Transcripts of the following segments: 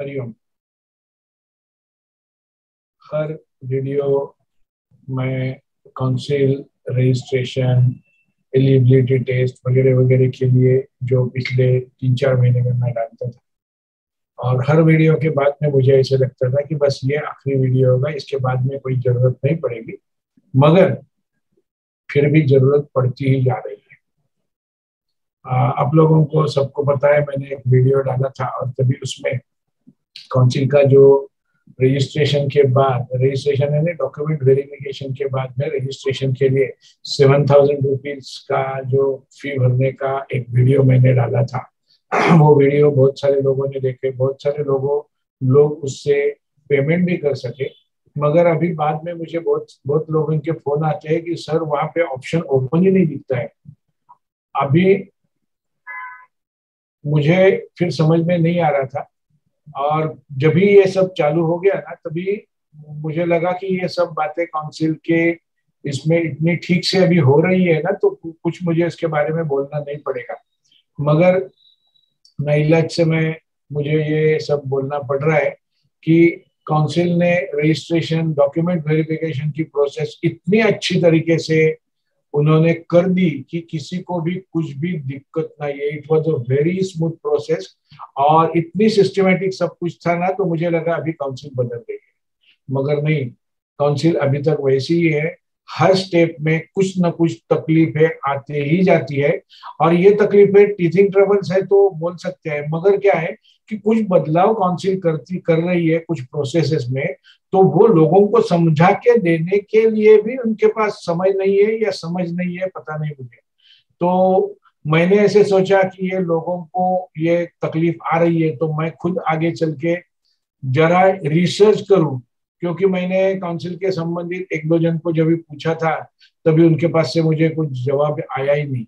हरिओम। हर video में council registration, eligibility test वगैरह वगैरह के लिए जो पिछले 3-4 महीने में मैं डालता था, और हर वीडियो के बाद में मुझे ऐसे लगता था कि बस ये आखिरी वीडियो होगा, इसके बाद में कोई जरूरत नहीं पड़ेगी। मगर फिर भी जरूरत पड़ती ही जा रही है। आप लोगों को सबको पता है, मैंने एक वीडियो डाला था और तभी उसमें काउंसिल का जो रजिस्ट्रेशन है ना, डॉक्यूमेंट वेरिफिकेशन के बाद में रजिस्ट्रेशन के लिए 7,000 रुपीज का जो फी भरने का एक वीडियो मैंने डाला था। वो वीडियो बहुत सारे लोगों ने देखे, बहुत सारे लोग उससे पेमेंट भी कर सके। मगर अभी बाद में मुझे बहुत बहुत लोगों के फोन आते हैं कि सर वहां पे ऑप्शन ओपन ही नहीं दिखता है। अभी मुझे फिर समझ में नहीं आ रहा था, और जब भी ये सब चालू हो गया ना, तभी मुझे लगा कि ये सब बातें काउंसिल के इसमें इतनी ठीक से अभी हो रही है ना, तो कुछ मुझे इसके बारे में बोलना नहीं पड़ेगा। मगर नाइलाज से मुझे ये सब बोलना पड़ रहा है कि काउंसिल ने रजिस्ट्रेशन डॉक्यूमेंट वेरिफिकेशन की प्रोसेस इतनी अच्छी तरीके से उन्होंने कर दी कि किसी को भी कुछ भी दिक्कत नहीं है। It was a very smooth process, और इतनी सिस्टमेटिक सब कुछ था ना, तो मुझे लगा अभी काउंसिल बदल गई है। मगर नहीं, काउंसिल अभी तक वैसी ही है। हर स्टेप में कुछ ना कुछ तकलीफें आते ही जाती है, और ये तकलीफें टीथिंग ट्रबल्स है तो बोल सकते हैं। मगर क्या है कि कुछ बदलाव काउंसिल कर रही है कुछ प्रोसेसेस में, तो वो लोगों को समझा के देने के लिए भी उनके पास समय नहीं है, या समझ नहीं है, पता नहीं मुझे। तो मैंने ऐसे सोचा कि ये लोगों को ये तकलीफ आ रही है, तो मैं खुद आगे चल के जरा रिसर्च करूं। क्योंकि मैंने काउंसिल के संबंधित एक दो जन को जब भी पूछा था, तभी उनके पास से मुझे कुछ जवाब आया ही नहीं।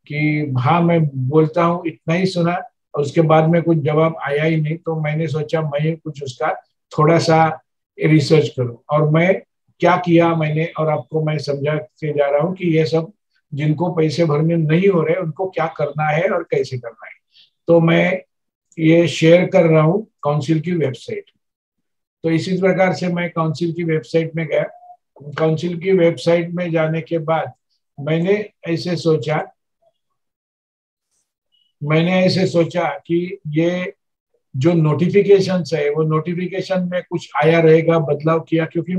कि हाँ, मैं बोलता हूँ इतना ही सुना, और उसके बाद में कुछ जवाब आया ही नहीं। तो मैंने सोचा मैं कुछ उसका थोड़ा सा रिसर्च करूं, और मैं क्या किया मैंने, और आपको मैं समझा के जा रहा हूँ कि ये सब जिनको पैसे भरने नहीं हो रहे उनको क्या करना है और कैसे करना है। तो मैं ये शेयर कर रहा हूँ काउंसिल की वेबसाइट। तो इसी प्रकार से मैं काउंसिल की वेबसाइट में गया। काउंसिल की वेबसाइट में जाने के बाद मैंने ऐसे सोचा कि ये जो नोटिफिकेशन है, वो नोटिफिकेशन में कुछ आया रहेगा, बदलाव किया। क्योंकि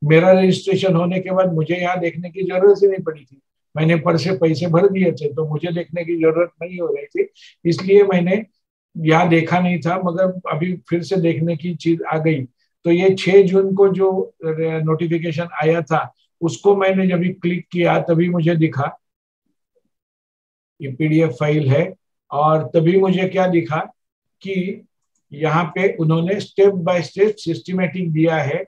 मेरा रजिस्ट्रेशन होने के बाद मुझे यहाँ देखने की जरूरत ही नहीं पड़ी थी। मैंने पर से पैसे भर दिए थे, तो मुझे देखने की जरूरत नहीं हो रही थी, इसलिए मैंने यहाँ देखा नहीं था। मगर अभी फिर से देखने की चीज आ गई। तो ये 6 जून को जो नोटिफिकेशन आया था, उसको मैंने जब क्लिक किया तभी मुझे दिखा, ये पीडीएफ फाइल है। और तभी मुझे क्या दिखा कि यहाँ पे उन्होंने स्टेप बाय स्टेप सिस्टमेटिक दिया है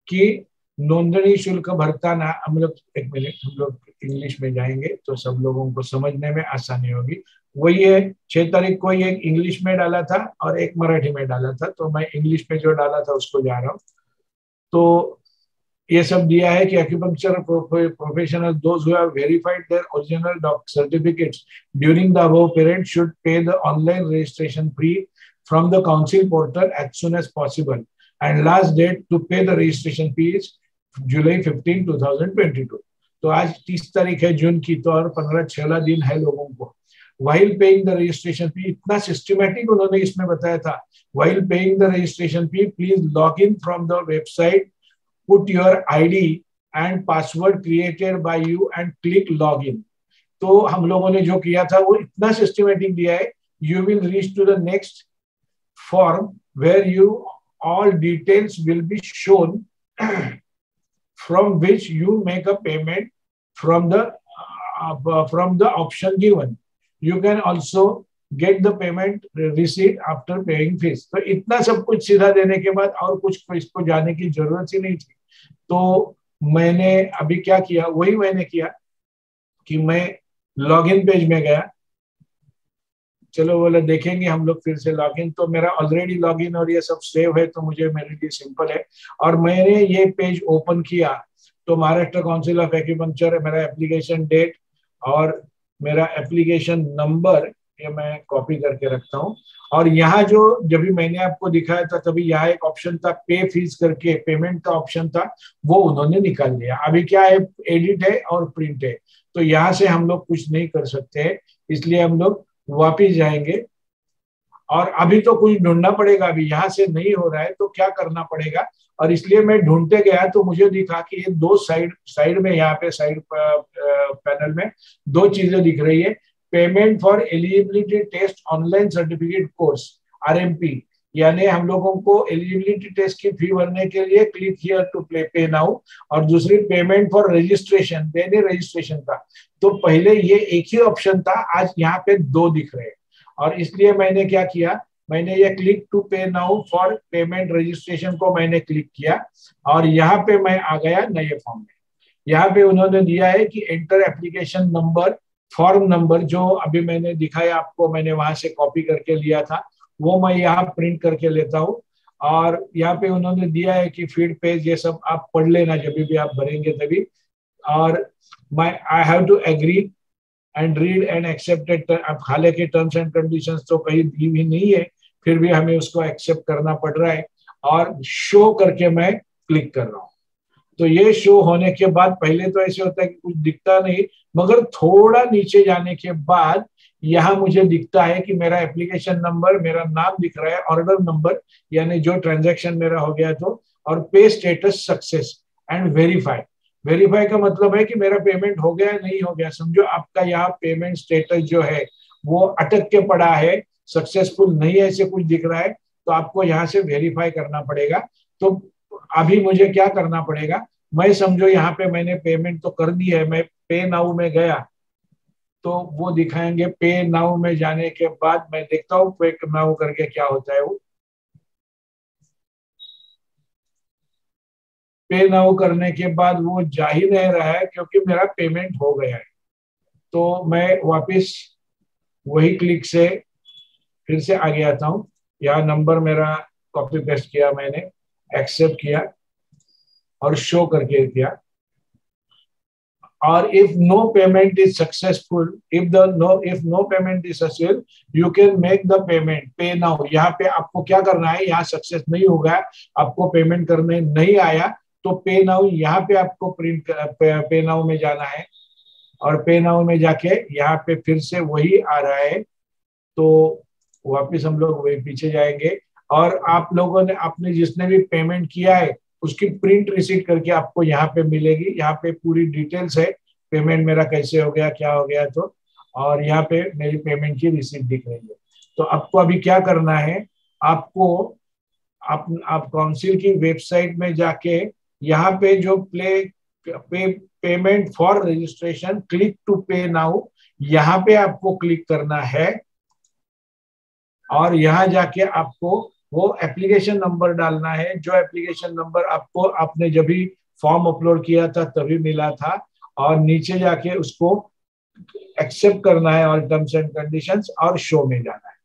कि नोंदणी शुल्क भरताना, हम लोग एक मिनट, हम लोग इंग्लिश में जाएंगे तो सब लोगों को समझने में आसानी होगी। वही है, 6 तारीख को एक इंग्लिश में डाला था और एक मराठी में डाला था, तो मैं इंग्लिश में जो डाला था उसको जा रहा हूँ। तो ये सब दिया है कि acupuncture professional, those who have verified their original certificates during the above period should pay the online registration fee from the council portal as soon as possible, and last date to pay the registration fee is July 15, 2022। तो आज 30 तारीख है जून की, तो और 15-16 दिन है लोगों को। while paying the registration fee, इतना सिस्टमेटिक उन्होंने इसमें बताया था। while paying the registration fee, please log in from the website, put your ID and password created by you and click login। तो हम लोगों ने जो किया था वो इतना सिस्टमेटिक दिया है। You will reach to the next form where you all details will be shown from which you make a payment from the option given। You can also get the payment receipt after paying fees। तो इतना सब कुछ सीधा देने के बाद और कुछ इसको जाने की जरूरत ही नहीं थी। तो मैंने अभी क्या किया, वही मैंने किया कि मैं लॉगिन पेज में गया। चलो बोले देखेंगे हम लोग फिर से लॉगिन, तो मेरा ऑलरेडी लॉगिन और ये सब सेव है, तो मुझे मेरे लिए सिंपल है। और मैंने ये पेज ओपन किया तो महाराष्ट्र काउंसिल ऑफ एक्यूपंक्चर, मेरा एप्लीकेशन डेट और मेरा एप्लीकेशन नंबर ये मैं कॉपी करके रखता हूँ। और यहाँ जो जब भी मैंने आपको दिखाया था तभी यहाँ एक ऑप्शन था पे फीस करके, पेमेंट का ऑप्शन था, वो उन्होंने निकाल दिया। अभी क्या है, एडिट है और प्रिंट है, तो यहाँ से हम लोग कुछ नहीं कर सकते हैं, इसलिए हम लोग वापिस जाएंगे। और अभी तो कुछ ढूंढना पड़ेगा, अभी यहाँ से नहीं हो रहा है तो क्या करना पड़ेगा। और इसलिए मैं ढूंढते गया तो मुझे दिखा कि ये दो साइड साइड में, यहाँ पे साइड पैनल में दो चीजें दिख रही है। Payment for eligibility test online certificate course, RMP, यानी हम लोगों को एलिजिबिलिटी टेस्ट की फी भरने के लिए क्लिक हियर टू प्ले पे नाउ। और दूसरी पेमेंट फॉर रजिस्ट्रेशन, यानी रजिस्ट्रेशन का। तो पहले ये एक ही ऑप्शन था, आज यहाँ पे दो दिख रहे हैं। और इसलिए मैंने क्या किया, मैंने ये click to pay now for payment registration को मैंने क्लिक किया, और यहाँ पे मैं आ गया नए फॉर्म में। यहाँ पे उन्होंने दिया है कि enter application number, form number, जो अभी मैंने दिखाया आपको, मैंने वहां से कॉपी करके लिया था, वो मैं यहाँ प्रिंट करके लेता हूँ। और यहाँ पे उन्होंने दिया है कि फीड पेज, ये सब आप पढ़ लेना जब भी आप भरेंगे तभी। और I have to agree and read and accepted. अब हालांकि टर्म्स एंड कंडीशंस तो कहीं दी हुई नहीं है, फिर भी हमें उसको एक्सेप्ट करना पड़ रहा है। और शो करके मैं क्लिक कर रहा हूँ। तो ये शो होने के बाद, पहले तो ऐसे होता है कि कुछ दिखता नहीं, मगर थोड़ा नीचे जाने के बाद यहाँ मुझे दिखता है कि मेरा एप्लीकेशन नंबर, मेरा नाम दिख रहा है, ऑर्डर नंबर, यानी जो ट्रांजैक्शन मेरा हो गया तो, और पे status success and verify. Verify का मतलब है कि मेरा पेमेंट हो गया नहीं हो गया। समझो आपका यहाँ पेमेंट स्टेटस जो है वो अटक के पड़ा है, सक्सेसफुल नहीं है, ऐसे कुछ दिख रहा है, तो आपको यहाँ से वेरीफाई करना पड़ेगा। तो अभी मुझे क्या करना पड़ेगा, मैं समझो यहाँ पे मैंने पेमेंट तो कर दी है, मैं पे नाउ में गया तो वो दिखाएंगे। पे नाउ में जाने के बाद मैं देखता हूँ पे नाउ करके क्या होता है। वो पे नाउ करने के बाद वो जा ही नहीं रहा है, क्योंकि मेरा पेमेंट हो गया है। तो मैं वापस वही क्लिक से फिर से आगे आता हूँ। यहाँ नंबर मेरा कॉपी पेस्ट किया मैंने, एक्सेप्ट किया और शो करके दिया। और if no payment is successful, if no payment is successful, you can make the payment, pay now। यहाँ पे आपको क्या करना है, यहाँ सक्सेस नहीं होगा, आपको पेमेंट करने नहीं आया, तो पे नाउ यहाँ पे आपको प्रिंट पे नाउ में जाना है। और पे नाउ में जाके यहाँ पे फिर से वही आ रहा है, तो वापिस हम लोग वही पीछे जाएंगे। और आप लोगों ने, आपने जिसने भी पेमेंट किया है उसकी प्रिंट रिसीट करके आपको यहाँ पे मिलेगी। यहाँ पे पूरी डिटेल्स है, पेमेंट मेरा कैसे हो गया, क्या हो गया। तो और यहाँ पे मेरी पेमेंट की रिसीट दिख रही है। तो आपको अभी क्या करना है, आपको आप काउंसिल की वेबसाइट में जाके यहाँ पे जो payment for registration, click to pay now, यहाँ पे आपको क्लिक करना है। और यहाँ जाके आपको वो एप्लीकेशन नंबर डालना है, जो एप्लीकेशन नंबर आपको, आपने जब भी फॉर्म अपलोड किया था तभी मिला था। और नीचे जाके उसको एक्सेप्ट करना है और टर्म्स एंड कंडीशंस, और शो में जाना है।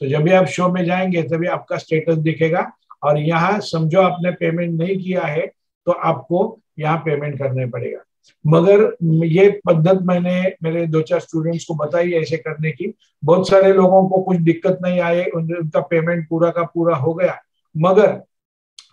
तो जब भी आप शो में जाएंगे तभी आपका स्टेटस दिखेगा। और यहाँ समझो आपने पेमेंट नहीं किया है तो आपको यहाँ पेमेंट करने पड़ेगा। मगर ये पद्धत मैंने मेरे 2-4 स्टूडेंट्स को बताई ऐसे करने की। बहुत सारे लोगों को कुछ दिक्कत नहीं आई, उनका पेमेंट पूरा का पूरा हो गया। मगर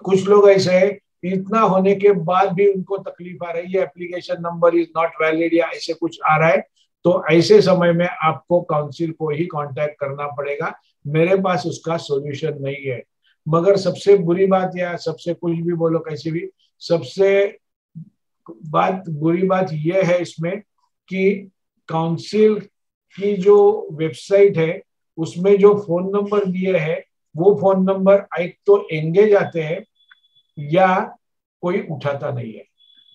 कुछ लोग ऐसे है, इतना होने के बाद भी उनको तकलीफ आ रही है, application number is not valid या ऐसे कुछ आ रहा है। तो ऐसे समय में आपको काउंसिल को ही कांटेक्ट करना पड़ेगा, मेरे पास उसका सॉल्यूशन नहीं है। मगर सबसे बुरी बात, या सबसे कुछ भी बोलो कैसे भी, सबसे बुरी बात यह है इसमें कि काउंसिल की जो वेबसाइट है उसमें जो फोन नंबर दिए हैं वो फोन नंबर एक तो एंगेज आते हैं या कोई उठाता नहीं है।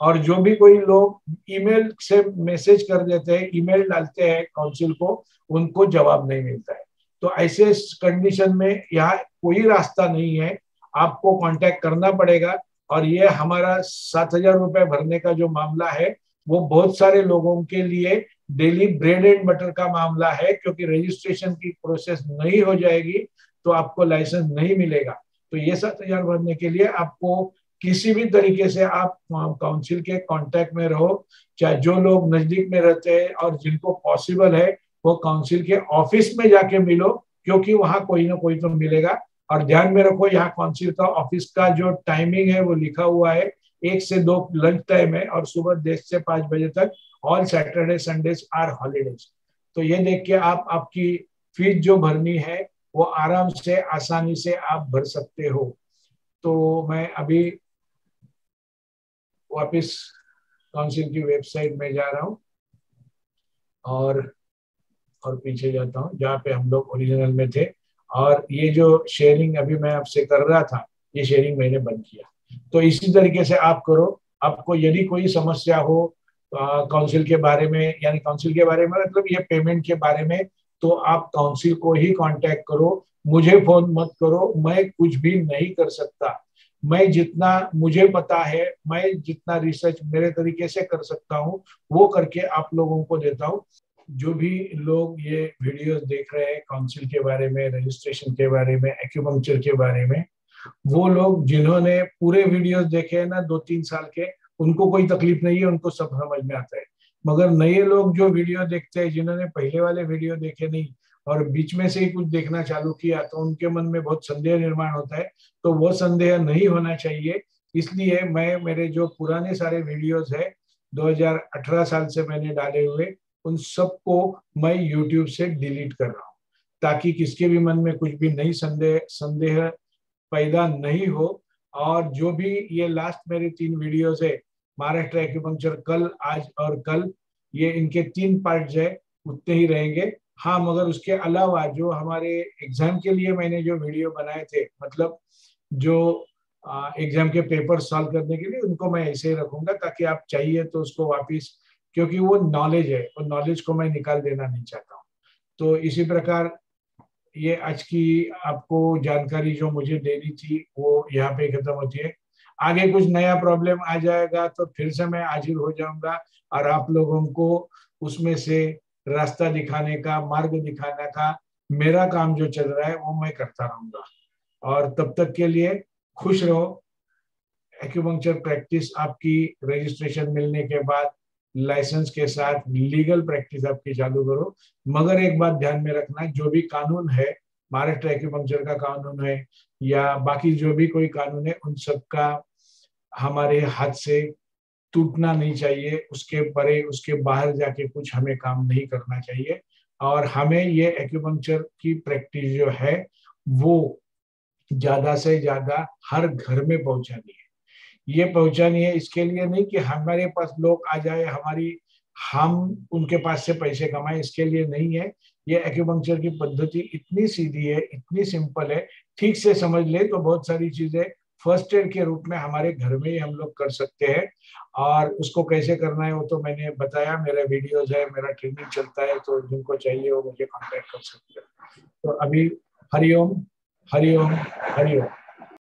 और जो भी कोई लोग ईमेल से मैसेज कर देते हैं, ईमेल डालते हैं काउंसिल को, उनको जवाब नहीं मिलता है। तो ऐसे कंडीशन में यहाँ कोई रास्ता नहीं है, आपको कांटेक्ट करना पड़ेगा। और ये हमारा 7,000 रुपए भरने का जो मामला है वो बहुत सारे लोगों के लिए डेली ब्रेड एंड बटर का मामला है, क्योंकि रजिस्ट्रेशन की प्रोसेस नहीं हो जाएगी तो आपको लाइसेंस नहीं मिलेगा। तो ये 7,000 भरने के लिए आपको किसी भी तरीके से आप काउंसिल के कांटेक्ट में रहो, चाहे जो लोग नजदीक में रहते हैं और जिनको पॉसिबल है वो काउंसिल के ऑफिस में जाके मिलो, क्योंकि वहां कोई ना कोई तो मिलेगा। और ध्यान में रखो, यहाँ काउंसिल का ऑफिस का जो टाइमिंग है वो लिखा हुआ है, 1 से 2 लंच टाइम है, और सुबह 10 से 5 बजे तक। All Saturday Sundays are holidays. तो ये देख के आप आपकी फीस जो भरनी है वो आराम से आसानी से आप भर सकते हो। तो मैं अभी वापस काउंसिल की वेबसाइट में जा रहा हूँ, और पीछे जाता हूँ जहाँ पे हम लोग ओरिजिनल में थे। और ये जो शेयरिंग अभी मैं आपसे कर रहा था, ये शेयरिंग मैंने बंद किया। तो इसी तरीके से आप करो। आपको यदि कोई समस्या हो काउंसिल के बारे में, यानी काउंसिल के बारे में मतलब ये पेमेंट के बारे में, तो आप काउंसिल को ही कांटेक्ट करो, मुझे फोन मत करो। मैं कुछ भी नहीं कर सकता। मैं जितना मुझे पता है, मैं जितना रिसर्च मेरे तरीके से कर सकता हूँ वो करके आप लोगों को देता हूँ। जो भी लोग ये वीडियोस देख रहे हैं काउंसिल के बारे में, रजिस्ट्रेशन के बारे में, एक्यूपंक्चर के बारे में, वो लोग जिन्होंने पूरे वीडियोस देखे हैं ना 2-3 साल के, उनको कोई तकलीफ नहीं है, उनको सब समझ में आता है। मगर नए लोग जो वीडियो देखते हैं, जिन्होंने पहले वाले वीडियो देखे नहीं और बीच में से ही कुछ देखना चालू किया, तो उनके मन में बहुत संदेह निर्माण होता है। तो वो संदेह नहीं होना चाहिए। इसलिए मैं मेरे जो पुराने सारे वीडियोस है 2018 साल से मैंने डाले हुए, उन सबको मैं यूट्यूब से डिलीट कर रहा हूँ, ताकि किसके भी मन में कुछ भी नई संदेह संदेह पैदा नहीं हो। और जो भी ये लास्ट मेरे 3 वीडियोस है, महाराष्ट्र एक्यूपंक्चर कल, आज और कल, ये इनके 3 पार्ट्स है, उतने ही रहेंगे। हाँ, मगर उसके अलावा जो हमारे एग्जाम के लिए मैंने जो वीडियो बनाए थे, मतलब जो एग्जाम के पेपर सॉल्व करने के लिए, उनको मैं ऐसे ही रखूंगा, ताकि आप चाहिए तो उसको वापिस, क्योंकि वो नॉलेज है, और नॉलेज को मैं निकाल देना नहीं चाहता हूँ। तो इसी प्रकार ये आज की आपको जानकारी जो मुझे देनी थी वो यहाँ पे खत्म होती है। आगे कुछ नया प्रॉब्लम आ जाएगा तो फिर से मैं हाजिर हो जाऊंगा, और आप लोगों को उसमें से रास्ता दिखाने का, मार्ग दिखाने का मेरा काम जो चल रहा है वो मैं करता रहूंगा। और तब तक के लिए खुश रहो। एक्यूपंक्चर प्रैक्टिस आपकी रजिस्ट्रेशन मिलने के बाद लाइसेंस के साथ लीगल प्रैक्टिस आपकी चालू करो। मगर एक बात ध्यान में रखना, जो भी कानून है, महाराष्ट्र एक्यूपंक्चर का कानून है या बाकी जो भी कोई कानून है, उन सब का हमारे हाथ से टूटना नहीं चाहिए। उसके परे, उसके बाहर जाके कुछ हमें काम नहीं करना चाहिए। और हमें ये एक्यूपंक्चर की प्रैक्टिस जो है वो ज्यादा से ज्यादा हर घर में पहुंचानी है। ये पहुंचानी है इसके लिए नहीं कि हमारे पास लोग आ जाए, हमारी हम उनके पास से पैसे कमाए, इसके लिए नहीं है। ये एक्यूपंक्चर की पद्धति इतनी सीधी है, इतनी सिंपल है, ठीक से समझ ले तो बहुत सारी चीजें फर्स्ट एड के रूप में हमारे घर में ही हम लोग कर सकते हैं। और उसको कैसे करना है वो तो मैंने बताया, मेरा वीडियोज है, मेरा ट्रेनिंग चलता है, तो जिनको चाहिए वो मुझे कॉन्टेक्ट कर सकते हैं। तो अभी हरिओम, हरिओम, हरिओम।